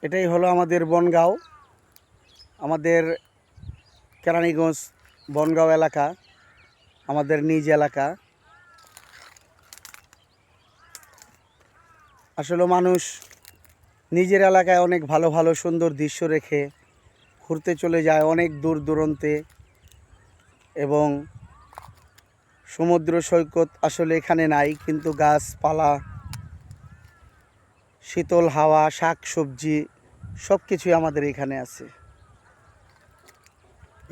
এটাই হলো আমাদের বনগাঁও, আমাদের কেরানীগঞ্জ বনগাঁও এলাকা, আমাদের নিজ এলাকা। আসলে মানুষ নিজের এলাকায় অনেক ভালো ভালো সুন্দর দৃশ্য রেখে ঘুরতে চলে যায় অনেক দূর দূরান্তে, এবং সমুদ্র সৈকত আসলে এখানে নাই, কিন্তু গাছপালা, শীতল হাওয়া, শাক সবজি সব কিছুই আমাদের এখানে আছে।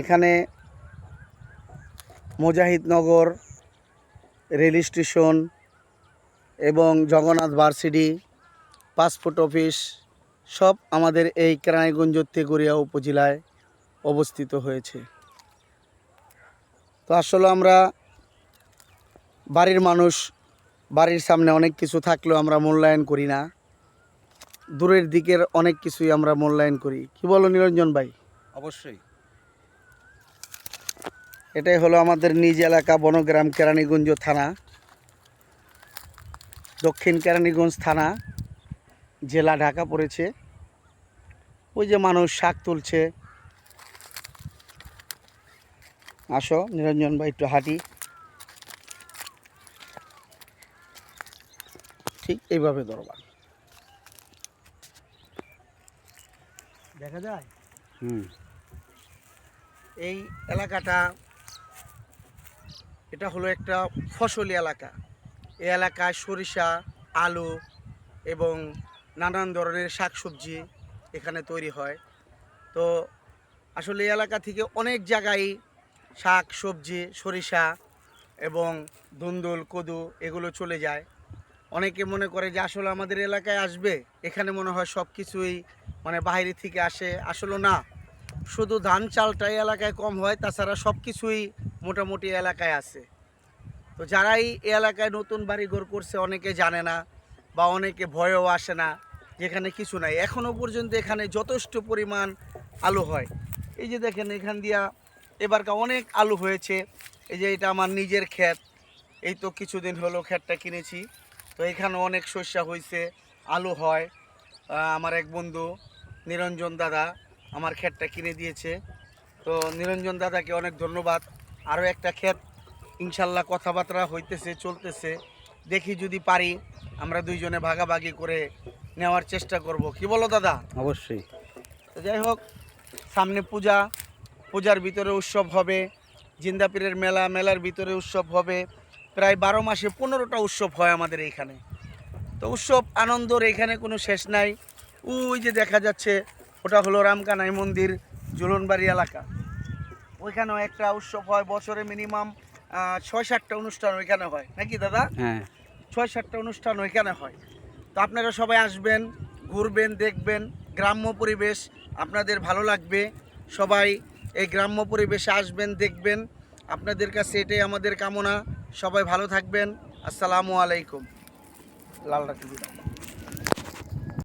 এখানে মুজাহিদনগর রেল স্টেশন এবং জগন্নাথ ভার্সিটি, পাসপোর্ট অফিস সব আমাদের এই কেরানীগঞ্জ তেঘরিয়া উপজেলায় অবস্থিত হয়েছে। তো আসলে আমরা বাড়ির মানুষ, বাড়ির সামনে অনেক কিছু থাকলেও আমরা মূল্যায়ন করি না, দূরের দিকের অনেক কিছুই আমরা মূল্যায়ন করি। কি বলো নিরঞ্জন ভাই? অবশ্যই। এটাই হলো আমাদের নিজ এলাকা বনগ্রাম, কেরানীগঞ্জ থানা, দক্ষিণ কেরানীগঞ্জ থানা, জেলা ঢাকা পড়েছে। ওই যে মানুষ শাক তুলছে। আসো নিরঞ্জন ভাই, একটু হাঁটি, ঠিক এইভাবে ধরবা, দেখা যায়। এই এলাকাটা, এটা হলো একটা ফসলি এলাকা। এই এলাকায় সরিষা, আলু এবং নানান ধরনের শাকসবজি এখানে তৈরি হয়। তো আসলে এই এলাকা থেকে অনেক জায়গায় শাক সবজি, সরিষা এবং ধুন্দুল, কদু এগুলো চলে যায়। অনেকে মনে করে যে আসলে আমাদের এলাকায় আসবে, এখানে মনে হয় সব কিছুই মানে বাইরে থেকে আসে। আসলে না, শুধু ধান চালটাই এলাকায় কম হয়, তাছাড়া সব কিছুই মোটামুটি এলাকায় আছে। তো যারাই এই এলাকায় নতুন বাড়িঘর করছে অনেকে জানে না, বা অনেকে ভয়েও আসে না, যেখানে কিছু নাই। এখনও পর্যন্ত এখানে যথেষ্ট পরিমাণ আলু হয়। এই যে দেখেন, এখান দিয়া এবারকার অনেক আলু হয়েছে। এই যে এটা আমার নিজের ক্ষেত, এই তো কিছুদিন হলো ক্ষেতটা কিনেছি। তো এখানে অনেক শস্য হয়েছে, আলু হয়। আমার এক বন্ধু নিরঞ্জন দাদা আমার ক্ষেতটা কিনে দিয়েছে। তো নিরঞ্জন দাদাকে অনেক ধন্যবাদ। আরও একটা ক্ষেত ইনশাল্লাহ কথাবার্তা হইতেছে, চলতেছে। দেখি যদি পারি আমরা দুইজনে ভাগাভাগি করে নেওয়ার চেষ্টা করব। কি বলো দাদা? অবশ্যই। তো যাই হোক, সামনে পূজা, পূজার ভিতরে উৎসব হবে, জিন্দাপীরের মেলা, মেলার ভিতরে উৎসব হবে। প্রায় 12 মাসে 15টা উৎসব হয় আমাদের এইখানে। তো উৎসব আনন্দর এখানে কোনো শেষ নাই। ওই যে দেখা যাচ্ছে, ওটা হলো রামকানাই মন্দির, জুলনবাড়ি এলাকা। ওইখানেও একটা উৎসব হয়, বছরে মিনিমাম 6-7টা অনুষ্ঠান ওইখানে হয়, নাকি দাদা? হ্যাঁ। 6-7টা অনুষ্ঠান ওইখানে হয়। তো আপনারা সবাই আসবেন, ঘুরবেন, দেখবেন। গ্রাম্য পরিবেশ আপনাদের ভালো লাগবে। সবাই এই গ্রাম্য পরিবেশে আসবেন, দেখবেন। আপনাদের কাছে এটাই আমাদের কামনা। সবাই ভালো থাকবেন। আসসালামু আলাইকুম। লাল রাখি।